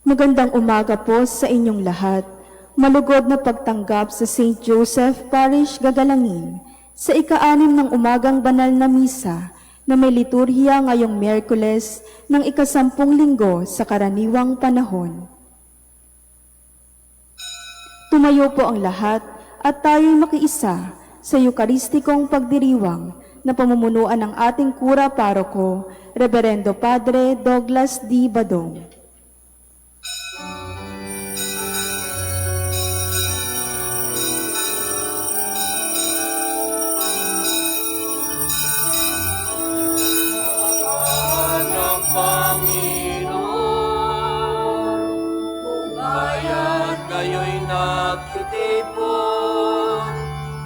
Magandang umaga po sa inyong lahat. Malugod na pagtanggap sa St. Joseph Parish Gagalangin sa ika-6 ng umagang banal na misa na may liturhiya ngayong Miyerkules ng ika-10 linggo sa karaniwang panahon. Tumayo po ang lahat at tayo'y makiisa sa Eukaristikong pagdiriwang na pamumunuan ng ating kura paroko, Reverendo Padre Douglas D. Badong. Kayo'y nagtitipon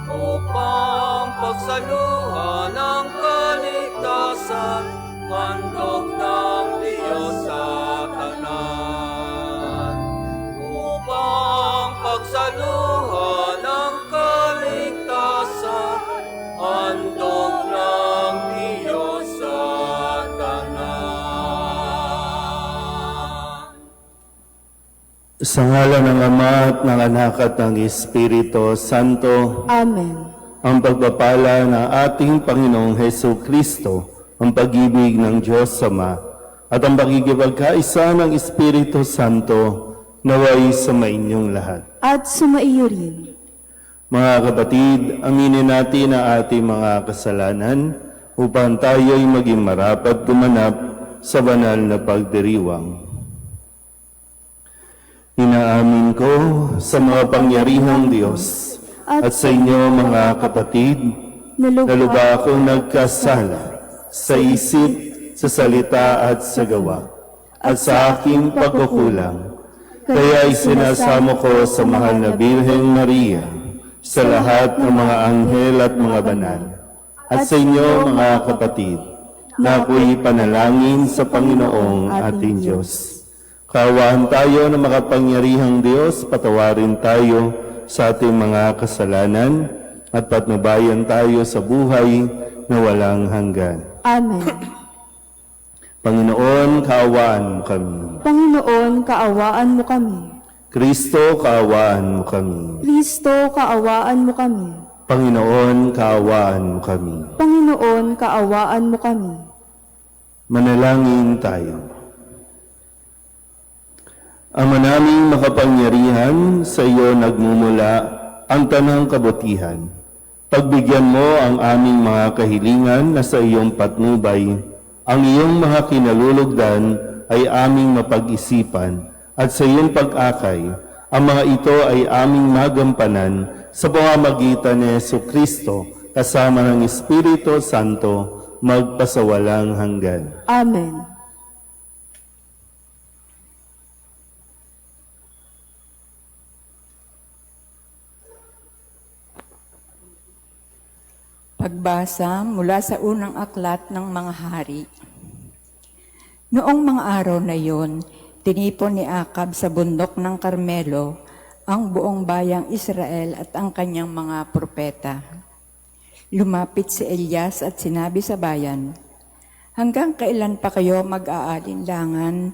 upang pagsaluhan ng kaligtasan, handog ng Diyos sa tanan. Upang pagsaluhan ng kaligtasan, handog ng Diyos sa tanan. Sa ngalan ng Ama at ng Anak at ng Espiritu Santo. Amen. Ang pagpapala ng ating Panginoong Hesu Kristo, ang pag-ibig ng Diyos Ama, at ang pagkikipagkaisa ng Espiritu Santo, naway sumainyong lahat. At sumaiyo rin. Mga kapatid, aminin natin ang ating mga kasalanan upang tayo'y maging marapat gumanap sa banal na pagdiriwang. Inaamin ko sa mga pangyarihang Diyos at sa inyo mga kapatid, na lubha akong nagkasala sa isip, sa salita at sa gawa, at sa aking pagkukulang. Kaya isinasamo ko sa mahal na Birheng Maria, sa lahat ng mga anghel at mga banal, at sa inyo mga kapatid, na ako'y panalangin sa Panginoong ating Diyos. Kaawaan tayo ng makapangyarihang Diyos, patawarin tayo sa ating mga kasalanan at patnubayan tayo sa buhay na walang hanggan. Amen. Panginoon, kaawaan mo kami. Panginoon, kaawaan mo kami. Kristo, kaawaan mo kami. Kristo, kaawaan mo kami. Panginoon, kaawaan mo kami. Panginoon, kaawaan mo kami. Manalangin tayo. Ama naming makapangyarihan, sa iyo nagmumula ang tanang kabutihan. Pagbigyan mo ang aming mga kahilingan na sa iyong patnubay, ang iyong mga kinalulugdan ay aming mapag-isipan, at sa iyong pag-akay, ang mga ito ay aming magampanan sa pamamagitan ni Jesucristo kasama ng Espiritu Santo magpasawalang hanggan. Amen. Pagbasa mula sa unang aklat ng mga hari. Noong mga araw na iyon, tinipon ni Akab sa bundok ng Carmelo ang buong bayang Israel at ang kanyang mga propeta. Lumapit si Elias at sinabi sa bayan, "Hanggang kailan pa kayo mag-aalinlangan?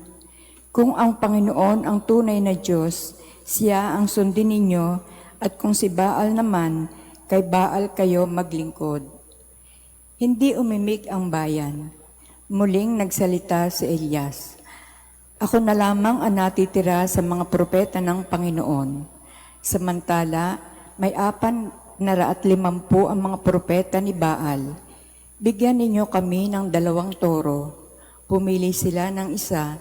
Kung ang Panginoon ang tunay na Diyos, siya ang sundin ninyo, at kung si Baal naman, kay Baal kayo maglingkod." Hindi umimik ang bayan. Muling nagsalita si Elias, "Ako na lamang ang natitira sa mga propeta ng Panginoon. Samantala, may 450 ang mga propeta ni Baal. Bigyan ninyo kami ng 2 toro. Pumili sila ng isa,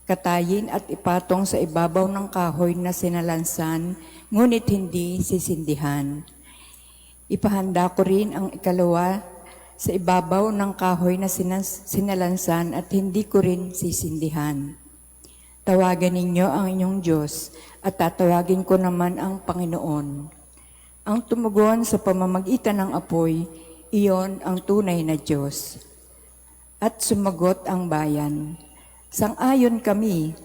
katayin at ipatong sa ibabaw ng kahoy na sinalansan, ngunit hindi sisindihan. Ipahanda ko rin ang ikalawa sa ibabaw ng kahoy na sinalansan at hindi ko rin sisindihan. Tawagan ninyo ang inyong Diyos at tatawagin ko naman ang Panginoon. Ang tumugon sa pamamagitan ng apoy, iyon ang tunay na Diyos." At sumagot ang bayan, "Sang-ayon kami."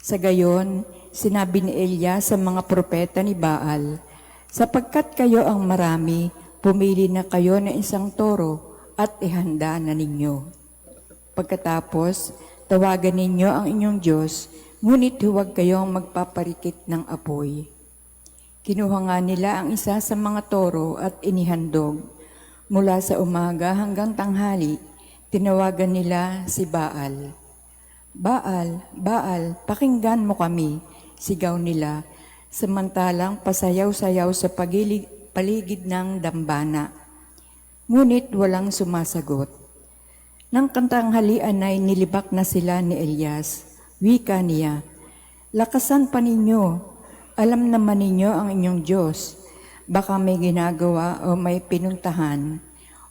Sa gayon, sinabi ni Elias sa mga propeta ni Baal, "Sapagkat kayo ang marami, pumili na kayo ng 1 toro at ihanda na ninyo. Pagkatapos, tawagan ninyo ang inyong Diyos, ngunit huwag kayong magpaparikit ng apoy. Kinuha nga nila ang isa sa mga toro at inihandog. Mula sa umaga hanggang tanghali, tinawagan nila si Baal. Baal, Baal, pakinggan mo kami, sigaw nila, samantalang pasayaw-sayaw sa paligid ng dambana. Ngunit walang sumasagot. Nang kantanghalian ay nilibak na sila ni Elias. Wika niya, lakasan pa ninyo, alam naman ninyo ang inyong Diyos. Baka may ginagawa o may pinuntahan,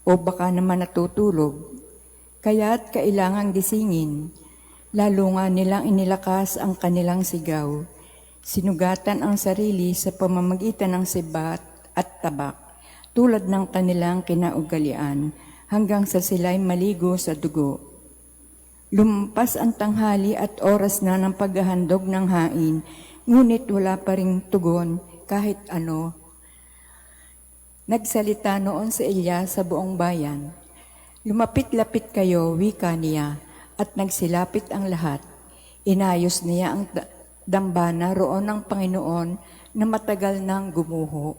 o baka naman natutulog. Kaya't kailangang gisingin. Lalo nga nilang inilakas ang kanilang sigaw. Sinugatan ang sarili sa pamamagitan ng sibat at tabak, tulad ng kanilang kinaugalian, hanggang sa sila'y maligo sa dugo. Lumampas ang tanghali at oras na ng paghahandog ng hain, ngunit wala pa ring tugon kahit ano. Nagsalita noon si Elias sa buong bayan. Lumapit-lapit kayo, wika niya, at nagsilapit ang lahat. Inayos niya ang dambana roon ng Panginoon na matagal nang gumuho.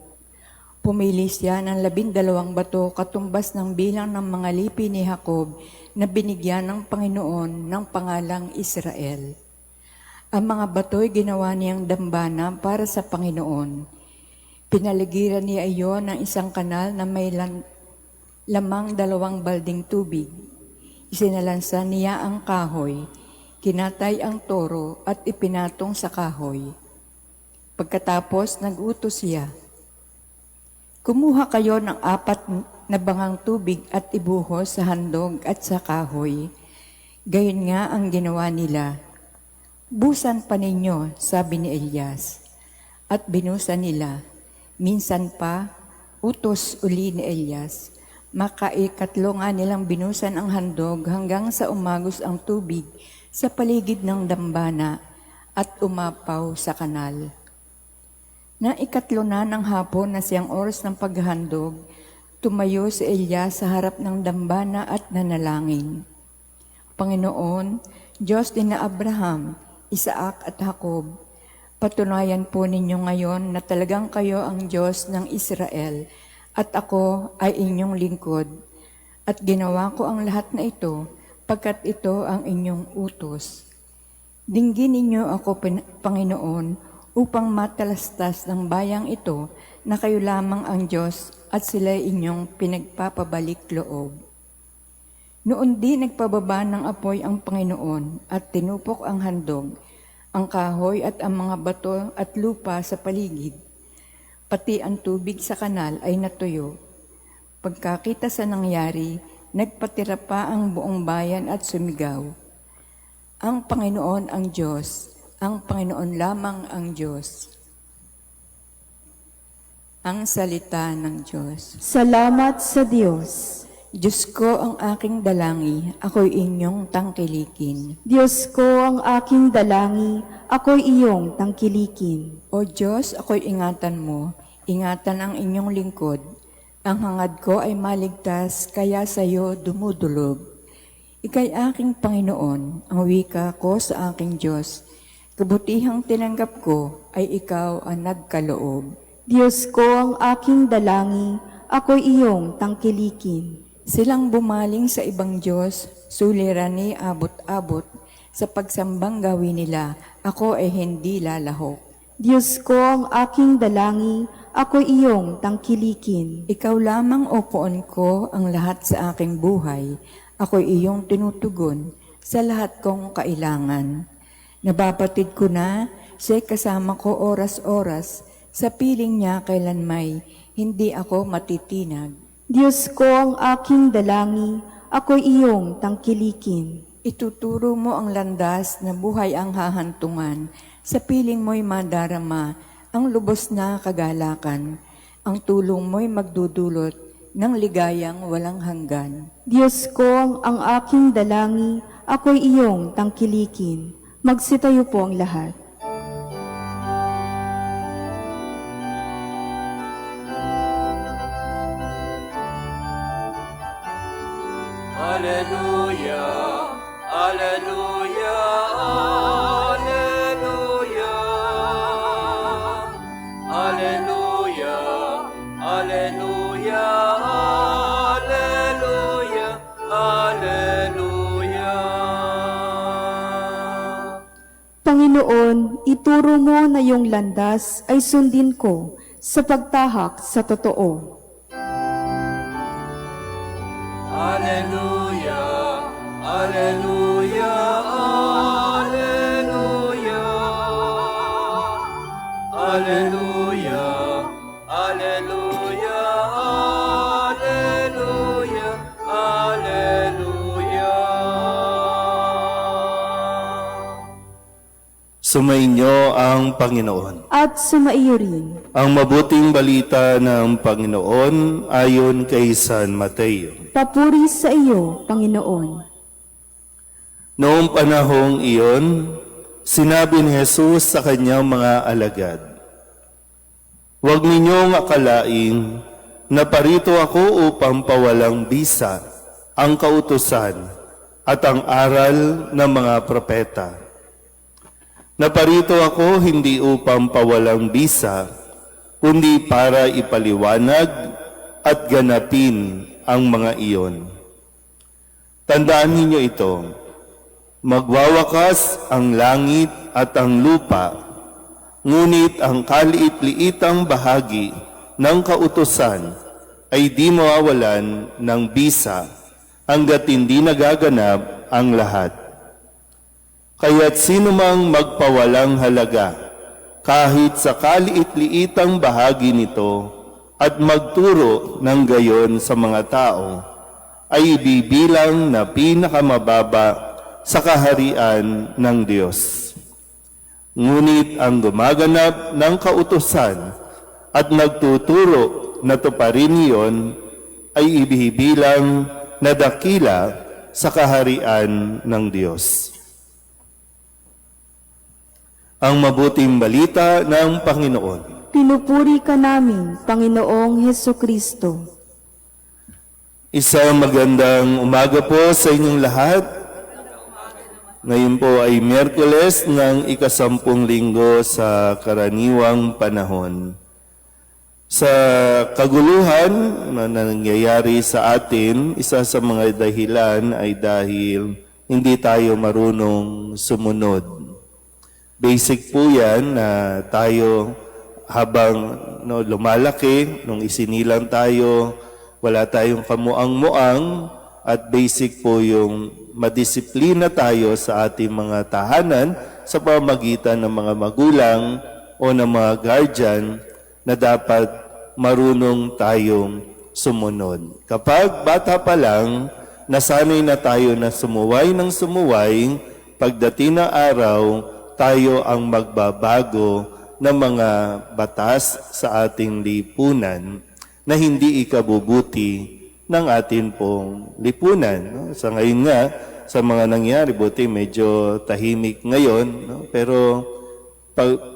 Pumili siya ng 12 bato katumbas ng bilang ng mga lipi ni Jacob na binigyan ng Panginoon ng pangalang Israel. Ang mga bato'y ginawa niyang dambana para sa Panginoon. Pinaligiran niya iyon ng isang kanal na may lamang 2 balding tubig. Isinalansan niya ang kahoy, kinatay ang toro at ipinatong sa kahoy. Pagkatapos nag-utos siya, kumuha kayo ng 4 na bangang tubig at ibuhos sa handog at sa kahoy. Gayon nga ang ginawa nila. Busan pa ninyo, sabi ni Elias. At binusan nila. Minsan pa, utos uli ni Elias. Makaikatlo nga nilang binusan ang handog hanggang sa umagos ang tubig sa paligid ng dambana at umapaw sa kanal. Na ikatlo na ng hapon na siyang oras ng paghandog, tumayo si Elias sa harap ng dambana at nanalangin. Panginoon, Diyos ni na Abraham, Isaac at Jacob, patunayan po ninyo ngayon na talagang kayo ang Diyos ng Israel at ako ay inyong lingkod. At ginawa ko ang lahat na ito pagkat ito ang inyong utos. Dinggin ninyo ako, Panginoon, upang matalastas ng bayang ito na kayo lamang ang Diyos at sila'y inyong pinagpapabalik loob. Noon din nagpababa ng apoy ang Panginoon at tinupok ang handog, ang kahoy at ang mga bato at lupa sa paligid. Pati ang tubig sa kanal ay natuyo. Pagkakita sa nangyari, nagpatira pa ang buong bayan at sumigaw. Ang Panginoon ang Diyos, ang Panginoon lamang ang Diyos. Ang salita ng Diyos. Salamat sa Diyos. Diyos ko ang aking dalangi, ako'y inyong tangkilikin. Diyos ko ang aking dalangi, ako'y iyong tangkilikin. O Diyos, ako'y ingatan mo, ingatan ang inyong lingkod. Ang hangad ko ay maligtas, kaya sa iyo dumudulog. Ika'y aking Panginoon, ang wika ko sa aking Diyos. Kabutihang tinanggap ko ay ikaw ang nagkaloob. Diyos ko ang aking dalangi, ako'y iyong tangkilikin. Silang bumaling sa ibang Diyos, suliranin abot-abot, sa pagsambang gawin nila, ako ay hindi lalahok. Diyos ko ang aking dalangi, ako'y iyong tangkilikin. Ikaw lamang o poon ko ang lahat sa aking buhay, ako'y iyong tinutugon sa lahat kong kailangan. Nababatid ko na, siya'y kasama ko oras-oras, sa piling niya kailanmay, hindi ako matitinag. Diyos ko ang aking dalangi, ako'y iyong tangkilikin. Ituturo mo ang landas na buhay ang hahantungan, sa piling mo'y madarama ang lubos na kagalakan, ang tulong mo'y magdudulot ng ligayang walang hanggan. Diyos ko ang aking dalangi, ako'y iyong tangkilikin. Magsitayo po ang lahat. Alleluia, Alleluia, Alleluia. Panginoon, ituro mo na iyong landas ay sundin ko sa pagtahak sa totoo. Alleluia, Alleluia, Alleluia. Alleluia, Alleluia, Alleluia, Alleluia. Sumainyo ang Panginoon. At sumaiyo rin. Ang mabuting balita ng Panginoon ayon kay San Mateo. Papuri sa iyo, Panginoon. Noong panahong iyon, sinabi ni Jesus sa kanyang mga alagad, "Huwag ninyong akalaing na parito ako upang pawalang bisa ang kautusan at ang aral ng mga propeta. Naparito ako hindi upang pawalang bisa, kundi para ipaliwanag at ganapin ang mga iyon. Tandaan ninyo ito, magwawakas ang langit at ang lupa, ngunit ang kaliit-liitang bahagi ng kautusan ay di mawawalan ng bisa hanggat hindi nagaganap ang lahat. Kaya't sino mang magpawalang halaga kahit sa kaliit-liitang bahagi nito at magturo ng gayon sa mga tao, ay ibibilang na pinakamababa sa kaharian ng Diyos. Ngunit ang gumaganap ng kautusan at nagtuturo na tuparin iyon ay ibibilang na dakila sa kaharian ng Diyos." Ang mabuting balita ng Panginoon. Pinupuri ka namin, Panginoong Hesukristo. Isang magandang umaga po sa inyong lahat. Ngayon po ay Miyerkules ng ika-10 linggo sa karaniwang panahon. Sa kaguluhan na nangyayari sa atin, isa sa mga dahilan ay dahil hindi tayo marunong sumunod. Basic po yan na tayo habang lumalaki, nung isinilang tayo, wala tayong kamuang-muang, at basic po yung madisiplina tayo sa ating mga tahanan sa pamamagitan ng mga magulang o ng mga guardian na dapat marunong tayong sumunod. Kapag bata pa lang, nasanay na tayo na sumuway ng sumuway, pagdating ng araw, tayo ang magbabago ng mga batas sa ating lipunan na hindi ikabubuti ng atin pong lipunan. No? Sa ngayon nga, sa mga nangyari, buti medyo tahimik ngayon, no? Pero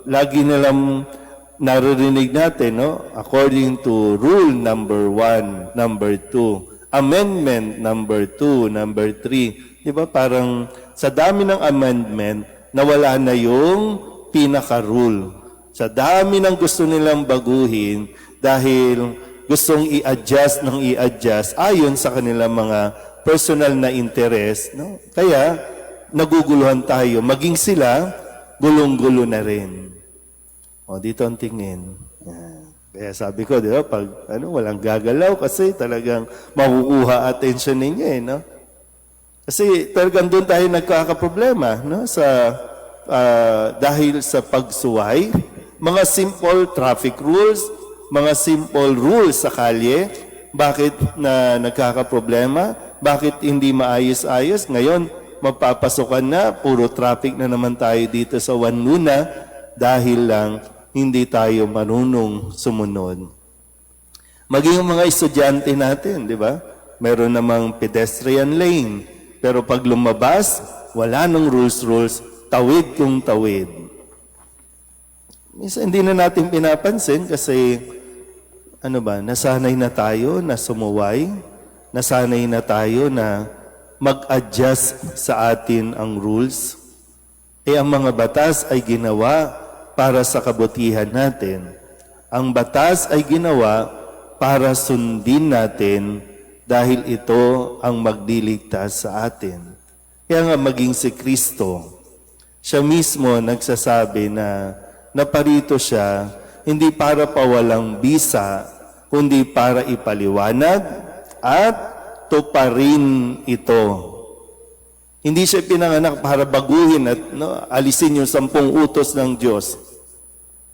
lagi nilang naririnig natin, no? According to Rule number 1, number 2, Amendment number 2, number 3, di ba parang sa dami ng amendment, nawala na yung pinaka-rule. Sa dami ng gusto nilang baguhin dahil gustong i-adjust ng i-adjust ayon sa kanilang mga personal na interest. No? Kaya, naguguluhan tayo. Maging sila, gulong-gulo na rin. O, dito ang tingin. Yan. Kaya sabi ko, di ba, pag walang gagalaw kasi talagang makukuha attention ninyo eh, no? Kasi talagang doon tayo nagkakaproblema, no? Dahil sa pagsuway, mga simple traffic rules, mga simple rules sa kalye, bakit na nagkakaproblema? Bakit hindi maayos-ayos? Ngayon, mapapasokan na, puro traffic na naman tayo dito sa Juan Luna dahil lang hindi tayo marunong sumunod. Maging yung mga estudyante natin, di ba? Meron namang pedestrian lane. Pero pag lumabas, wala nang rules, tawid kung tawid. Minsan hindi na natin pinapansin kasi nasanay na tayo na sumuway, nasanay na tayo na mag-adjust sa atin ang rules. Ang mga batas ay ginawa para sa kabutihan natin. Ang batas ay ginawa para sundin natin dahil ito ang magdiligtas sa atin. Kaya nga maging si Kristo, Siya mismo nagsasabi na naparito siya hindi para pawalang bisa, kundi para ipaliwanag at tuparin ito. Hindi siya pinanganak para baguhin at alisin yung 10 utos ng Diyos.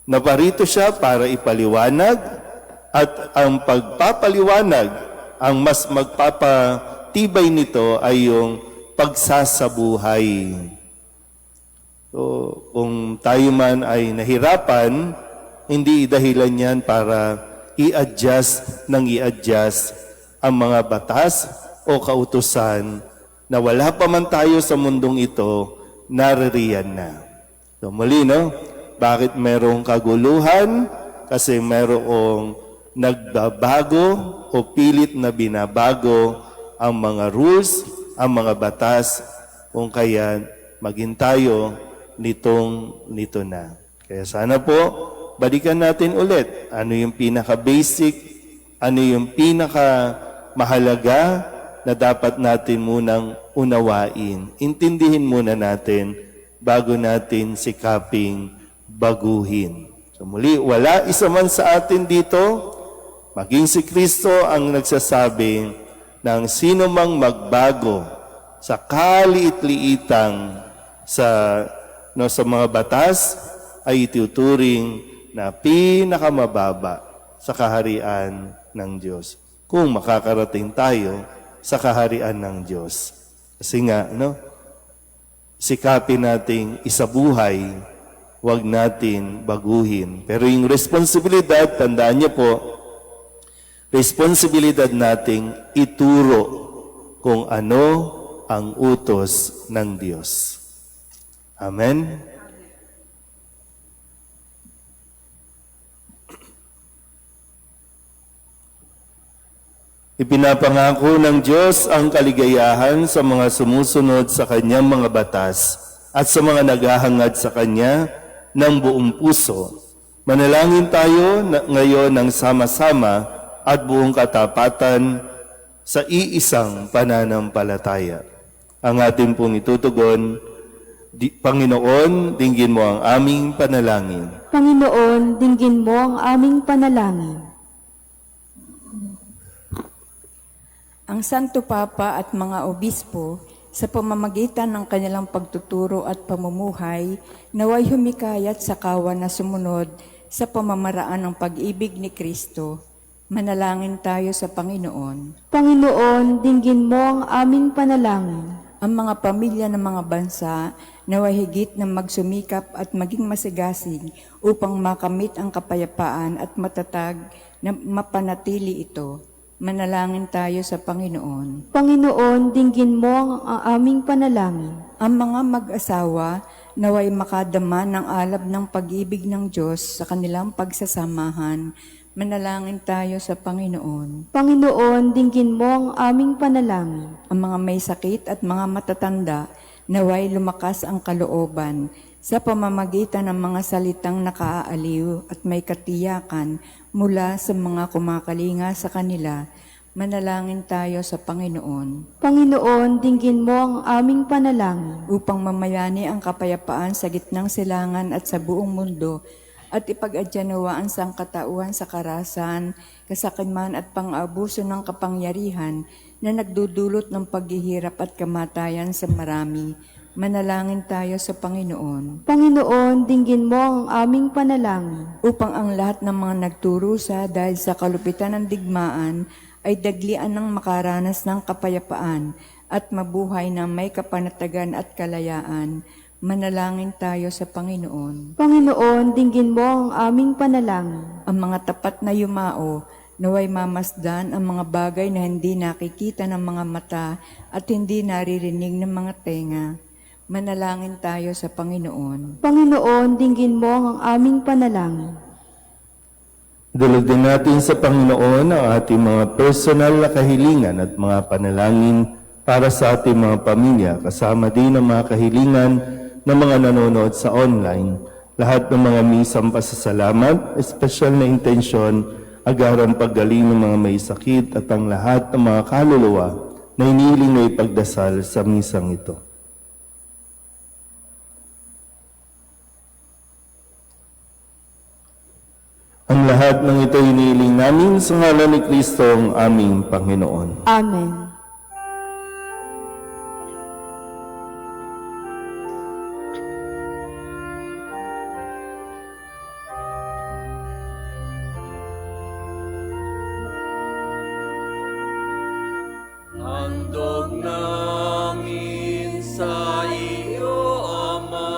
Naparito siya para ipaliwanag at ang pagpapaliwanag, ang mas magpapatibay nito ay yung pagsasabuhay. So, kung tayo man ay nahirapan, hindi dahilan yan para i-adjust ang mga batas o kautusan na wala pa man tayo sa mundong ito, naririyan na. So, muli, no? Bakit merong kaguluhan? Kasi merong nagbabago o pilit na binabago ang mga rules, ang mga batas, kung kaya maging tayo nito na. Kaya sana po, balikan natin ulit ano yung pinaka-basic, ano yung pinaka-mahalaga na dapat natin munang unawain. Intindihin muna natin bago natin sikaping baguhin. So muli, wala isa man sa atin dito, maging si Kristo ang nagsasabi ng sino mang magbago sa kaliit-liitang sa mga batas ay ituturing na pinakamababa sa kaharian ng Diyos. Kung makakarating tayo sa kaharian ng Diyos. Kasi nga, sikapin nating isabuhay, huwag natin baguhin. Pero yung responsibilidad, tandaan niyo po, responsibilidad nating ituro kung ano ang utos ng Diyos. Amen? Ipinapangako ng Diyos ang kaligayahan sa mga sumusunod sa Kanyang mga batas at sa mga naghahangad sa Kanya ng buong puso. Manalangin tayo ngayon ng sama-sama at buong katapatan sa iisang pananampalataya. Ang ating pong itutugon, Panginoon, dinggin mo ang aming panalangin. Panginoon, dinggin mo ang aming panalangin. Ang Santo Papa at mga obispo, sa pamamagitan ng kanilang pagtuturo at pamumuhay, naway humikayat sa kawan na sumunod sa pamamaraan ng pag-ibig ni Kristo. Manalangin tayo sa Panginoon. Panginoon, dinggin mo ang aming panalangin. Ang mga pamilya ng mga bansa naway higit na magsumikap at maging masigasig upang makamit ang kapayapaan at matatag na mapanatili ito. Manalangin tayo sa Panginoon. Panginoon, dinggin mo ang aming panalangin. Ang mga mag-asawa naway makadama ng alab ng pag-ibig ng Diyos sa kanilang pagsasamahan. Manalangin tayo sa Panginoon. Panginoon, dinggin mo ang aming panalangin. Ang mga may sakit at mga matatanda naway lumakas ang kalooban sa pamamagitan ng mga salitang nakaaaliw at may katiyakan mula sa mga kumakalinga sa kanila. Manalangin tayo sa Panginoon. Panginoon, dinggin mo ang aming panalangin. Upang mamayani ang kapayapaan sa gitnang silangan at sa buong mundo at ipag-adyanawaan sa katauhan sa karasan, kasakiman at pang-abuso ng kapangyarihan na nagdudulot ng paghihirap at kamatayan sa marami. Manalangin tayo sa Panginoon. Panginoon, dinggin mo ang aming panalangin. Upang ang lahat ng mga nagturusa dahil sa kalupitan ng digmaan ay daglian ng makaranas ng kapayapaan at mabuhay na may kapanatagan at kalayaan. Manalangin tayo sa Panginoon. Panginoon, dinggin mo ang aming panalangin. Ang mga tapat na yumao, naway mamasdan ang mga bagay na hindi nakikita ng mga mata at hindi naririnig ng mga tenga. Manalangin tayo sa Panginoon. Panginoon, dinggin mo ang aming panalangin. Dulog din natin sa Panginoon ang ating mga personal na kahilingan at mga panalangin para sa ating mga pamilya, kasama din ang mga kahilingan ng mga nanonood sa online. Lahat ng mga misang pasasalamat, espesyal na intensyon, agarang paggaling ng mga may sakit at ang lahat ng mga kaluluwa na iniling na ipagdasal sa misang ito. Ang lahat ng ito iniling namin sa ngalan ni Kristo ang aming Panginoon. Amen. Handog namin sa iyo, Ama,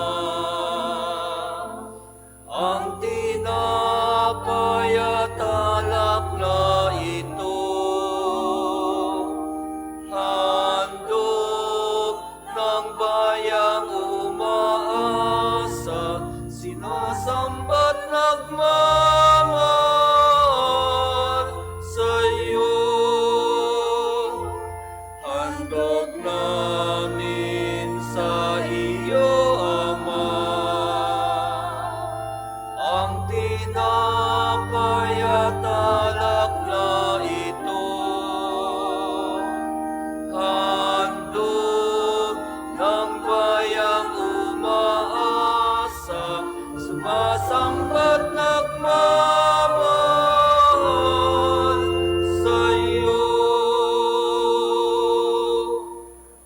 ang tinapay at alak na ito. Handog ng bayang umaasa, sinasamba't nagmamahal sa iyo. Handog namin sa iyo, Ama, ang tinapay at alak na ito. Handog ng bayang umaasa, sumasamba't nagmamahal sa iyo.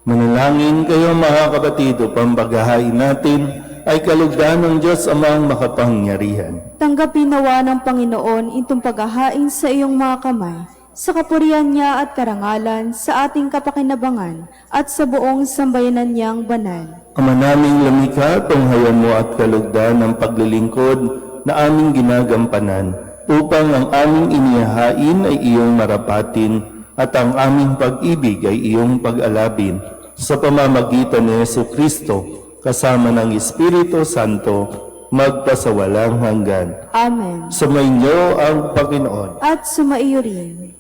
Manalangin kayo mga kapatid upang paghahain natin ay kalugdan ng Diyos Amang makapangyarihan. Tanggapin nawa ng Panginoon itong paghahain sa iyong mga kamay, sa kapurihan niya at karangalan, sa ating kapakinabangan, at sa buong sambayanan niyang banal. Ama naming lumikha, tunghayan mo at kalugdan ng paglilingkod na aming ginagampanan, upang ang aming inihahain ay iyong marapatin at ang aming pag-ibig ay iyong pag-alabin sa pamamagitan ni Jesucristo kasama ng Espiritu Santo magpasawalang hanggan. Amen. Sumainyo ang Panginoon. At sumaiyo rin.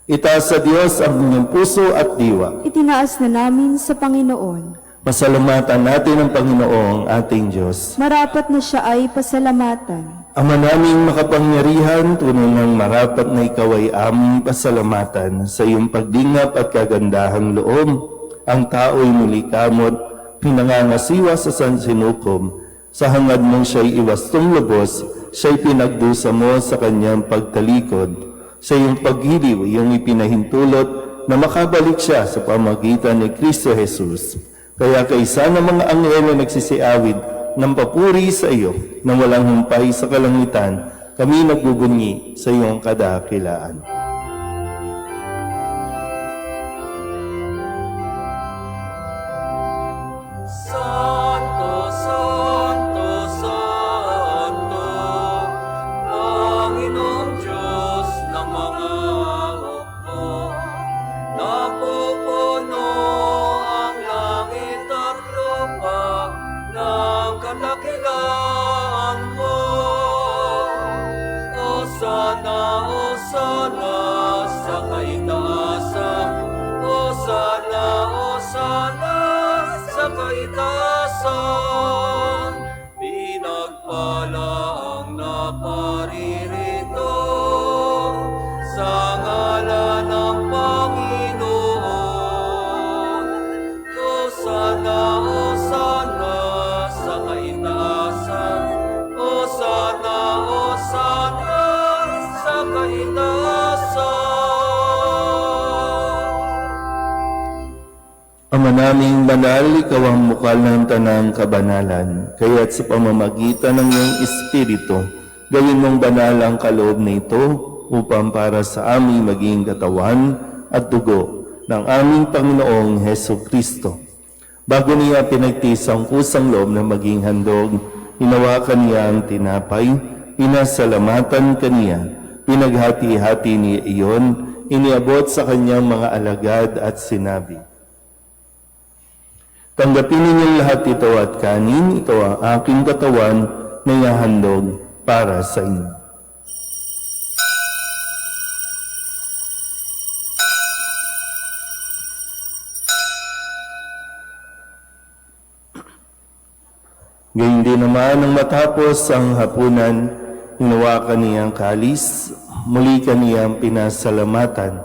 Itaas sa Diyos ang inyong puso at diwa. Itinaas na namin sa Panginoon. Pasalamatan natin ang Panginoong ating Diyos. Marapat na siya ay pasalamatan. Ama naming makapangyarihan, tunay ng marapat na ikaw ay aming pasalamatan sa iyong pagdingap at kagandahang loob. Ang tao'y muli kamot, pinangangasiwa sa sansinukom. Sa hangad mong siya'y iwastong lubos, siya'y pinagdusa mo sa kanyang pagtalikod. Sa iyong paghiliw, iyong ipinahintulot na makabalik siya sa pamagitan ni Kristo Jesus. Kaya kaysa ng mga anghel na nagsisiawid ng papuri sa iyo nang walang humpay sa kalangitan, kami nagbubunyi sa iyong kadakilaan. Santo, Santo, Santo, Panginoong Diyos ng mga hukbo. Napupuno ang langit at lupa ng kadakilaan mo. Hosana, Hosana sa kaitaasan. Hosana, Hosana sa kaitaasan. Pinagpala ang naparirito sa ngalan ng Panginoon. Hosana, Hosana sa kaitaasan. Hosana, Hosana sa kaitaasan. Ama naming banal, ikaw ang mukal ng tanang kabanalan, kaya't sa pamamagitan ng iyong Espiritu, gawin mong banal ang kaloob na ito upang para sa aming maging katawan at dugo ng aming Panginoong Heso Kristo. Bago niya pinagtiis ang kusang loob na maging handog, hinawakan niya ang tinapay, pinasalamatan kaniya, pinaghati-hati niya iyon, iniabot sa kanyang mga alagad at sinabi, tanggapin ninyong lahat ito at kanin, ito ang aking katawan na ihahandog para sa inyo. Gayun din naman nang matapos ang hapunan, hinawakan niya ang kalis, muli kaniyang pinasalamatan.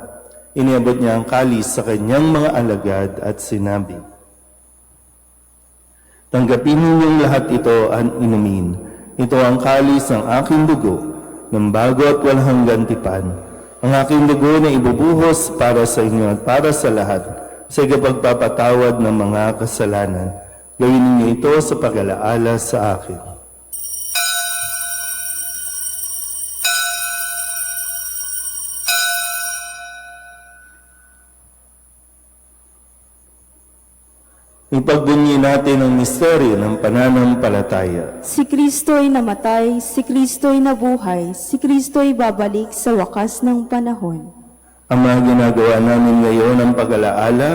Iniabot niya ang kalis sa kanyang mga alagad at sinabi, tanggapin ninyong lahat ito at inumin. Ito ang kalis ng aking dugo, ng bago at walang hanggang tipan. Ang aking dugo na ibubuhos para sa inyo at para sa lahat, sa ikapagpapatawad ng mga kasalanan. Gawin ninyo ito sa pag-alaala sa akin. Ipagbunyi natin ang misteryo ng pananampalataya. Si Kristo'y namatay, si Kristo'y nabuhay, si Kristo'y babalik sa wakas ng panahon. Ama, ginagawa namin ngayon ang pag-alaala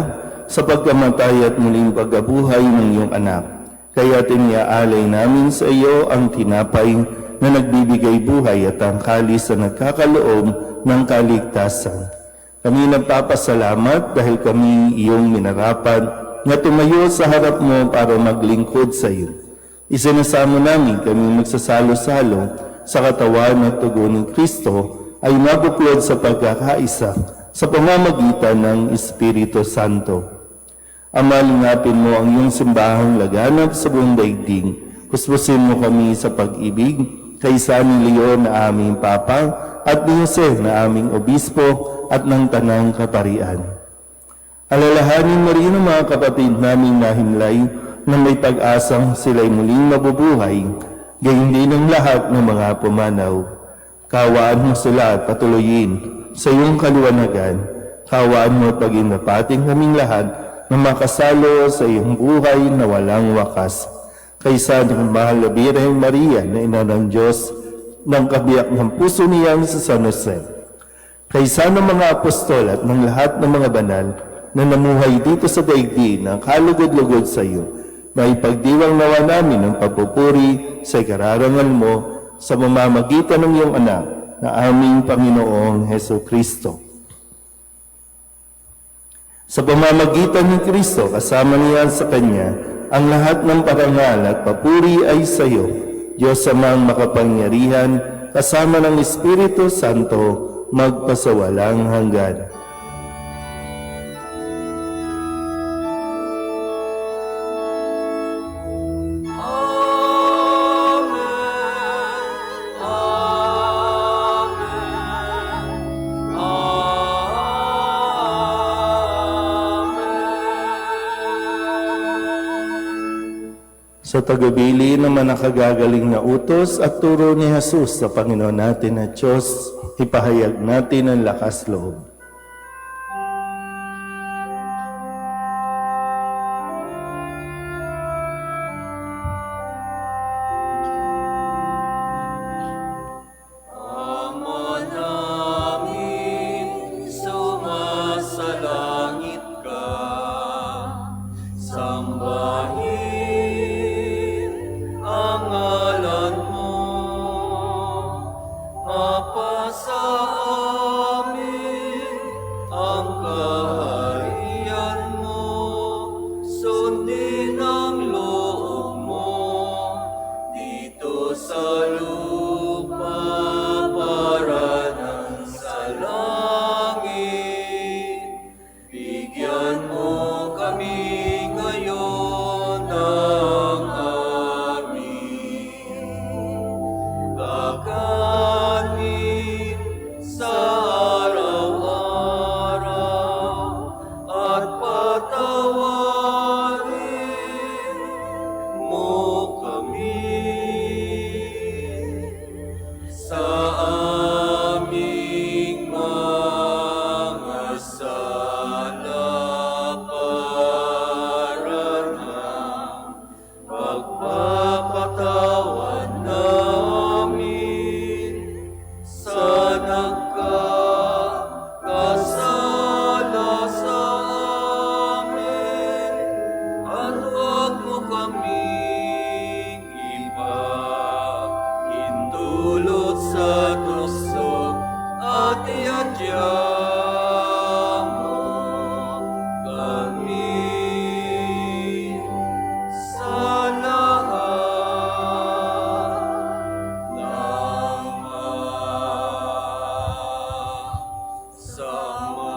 sa pagkamatay at muling pagkabuhay ng iyong anak. Kaya tiniaalay namin sa iyo ang tinapay na nagbibigay buhay at ang kalis na nagkakaloob ng kaligtasan. Kami nagpapasalamat dahil kami iyong minarapat na tumayo sa harap mo para maglingkod sa iyo. Isinasamo namin kami magsasalo-salo sa katawan at tugon ni Kristo ay mabuklod sa pagkakaisa sa pamamagitan ng Espiritu Santo. Ama, lingapin mo ang iyong simbahang laganap sa buong daigdig. Kuspusin mo kami sa pag-ibig kay San Leon na aming Papa at ni Jose na aming Obispo at ng Tanang Kaparian. Alalahanin mo rin ang mga kapatid naming nahimlay na may pag-asang sila'y muling mabubuhay, gayon din ang lahat ng mga pumanaw. Kawaan mo sila at patuloyin sa iyong kaliwanagan. Kawaan mo at paging napating kaming lahat na makasalo sa iyong buhay na walang wakas. Kaysa ng mahal na Birheng Maria na ina ng Diyos, ng kabiyak ng puso niyang sa San Jose. Kaysa ng mga apostol at ng lahat ng mga banal na namuhay dito sa daigdig ng kalugod-lugod sa iyo, may pagdiwang nawa namin ng pagpupuri sa ikararangal mo sa mamamagitan ng iyong anak na aming Panginoong Heso Kristo. Sa pamamagitan ni Kristo, kasama niya sa Kanya, ang lahat ng parangal at papuri ay sa iyo, Diyos Amang makapangyarihan, kasama ng Espiritu Santo, magpasawalang hanggan. Sa tagabili ng manakagagaling na utos at turo ni Jesus sa Panginoon natin at Diyos, ipahayag natin ang lakas loob. Ama namin, sumasalangit ka, sambahin ang ngalan mo, mapasa amin ang kaharian mo, sundin ang loob mo, dito sa lupa para nang sa langit. Bigyan mo kami ngayon ng aming kakanin sa araw-araw at patawarin mo kami sa aming mga sala para ng pagpapatawan namin sa nagkakasala sa amin, at huwag mo kaming ipahintulot sa tusok, at iadya mo kami sa lahat ng masama.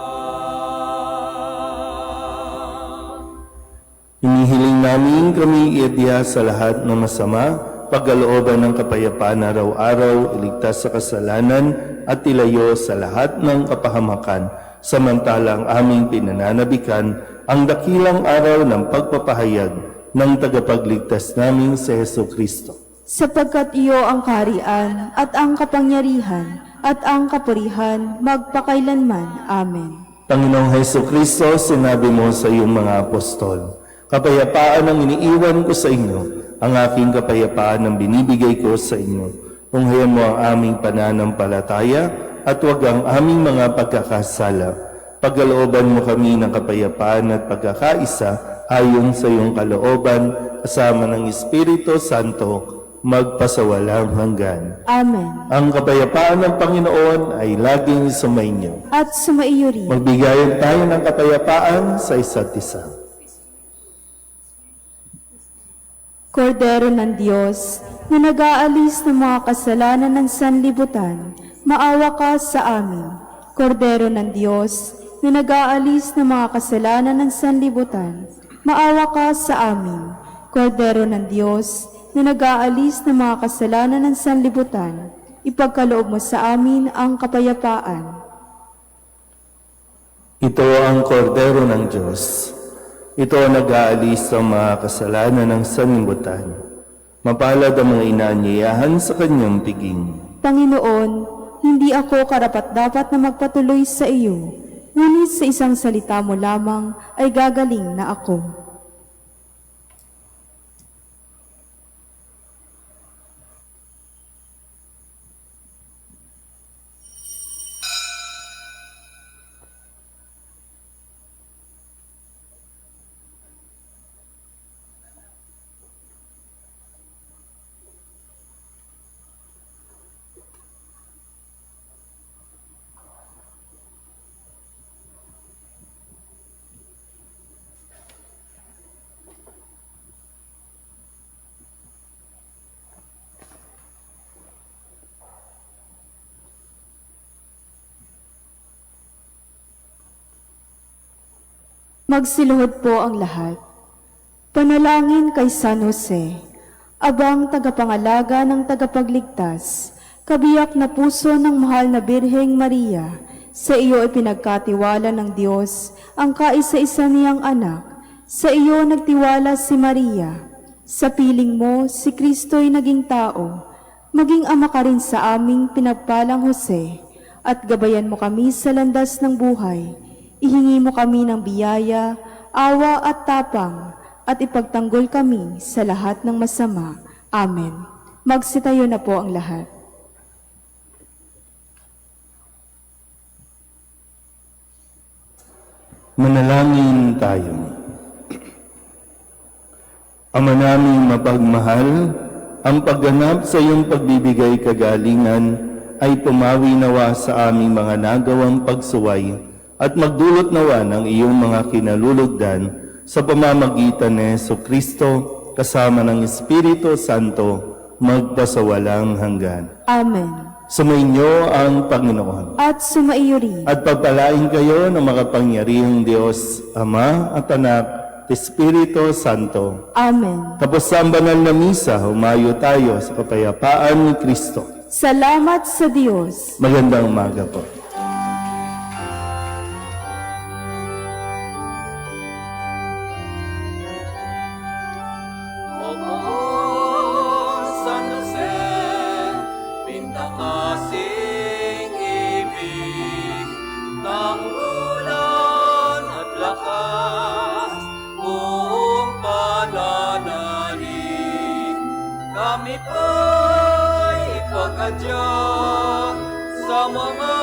Hinihiling namin kami iadya sa lahat ng masama pagkalooban ng kapayapaan araw-araw, iligtas sa kasalanan at ilayo sa lahat ng kapahamakan, samantalang aming pinananabikan ang dakilang araw ng pagpapahayag ng tagapagligtas naming si Hesu Kristo. Sapagkat iyo ang kaharian at ang kapangyarihan at ang kapurihan magpakailanman. Amen. Panginoong Hesu Kristo, sinabi mo sa iyong mga apostol, kapayapaan ang iniiwan ko sa inyo, ang aking kapayapaan ang binibigay ko sa inyo. Tunghayan mo ang aming pananampalataya at huwag ang aming mga pagkakasala. Pagkalooban mo kami ng kapayapaan at pagkakaisa ayon sa iyong kalooban, kasama ng Espiritu Santo, magpasawalang hanggan. Amen. Ang kapayapaan ng Panginoon ay laging sumainyo. At sumaiyo rin. Magbigayan tayo ng kapayapaan sa isa't isa. Kordero ng Diyos, na nag-aalis ng mga kasalanan ng sanlibutan, maawa ka sa amin. Kordero ng Diyos, na nag-aalis ng mga kasalanan ng sanlibutan, maawa ka sa amin. Kordero ng Diyos, na nag-aalis ng mga kasalanan ng sanlibutan, ipagkaloob mo sa amin ang kapayapaan. Ito ang kordero ng Diyos. Ito ang nag-aalis ng mga kasalanan ng sanlibutan. Mapalad ang mga inaanyayahan sa kanyang piging. Panginoon, hindi ako karapat-dapat na magpatuloy sa iyo, ngunit sa isang salita mo lamang ay gagaling na ako. Magsiluhod po ang lahat. Panalangin kay San Jose, abang tagapangalaga ng tagapagligtas, kabiyak na puso ng mahal na Birheng Maria, sa iyo ay pinagkatiwala ng Diyos ang kaisa-isa niyang anak. Sa iyo nagtiwala si Maria. Sa piling mo, si Kristo'y naging tao. Maging ama ka rin sa aming pinagpalang Jose, at gabayan mo kami sa landas ng buhay. Ihingi mo kami ng biyaya, awa at tapang, at ipagtanggol kami sa lahat ng masama. Amen. Magsitayo na po ang lahat. Manalangin tayo. Ama naming mapagmahal, ang pagganap sa iyong pagbibigay kagalingan ay pumawi nawa sa aming mga nagawang pagsuway at magdulot nawa ng iyong mga kinalulugdan sa pamamagitan ni Jesucristo kasama ng Espiritu Santo magpasawalang hanggan. Amen. Sumainyo ang Panginoon. At sumaiyo rin. At pagpalain kayo ng makapangyarihang Diyos, Ama at Anak, Espiritu Santo. Amen. Tapos sa banal na misa, humayo tayo sa kapayapaan ni Kristo. Salamat sa Diyos. Magandang umaga po. San Jose, pintakasing ibig, tanggulan at lakas, buong pananalig. Kami po'y ipagkadya sa mga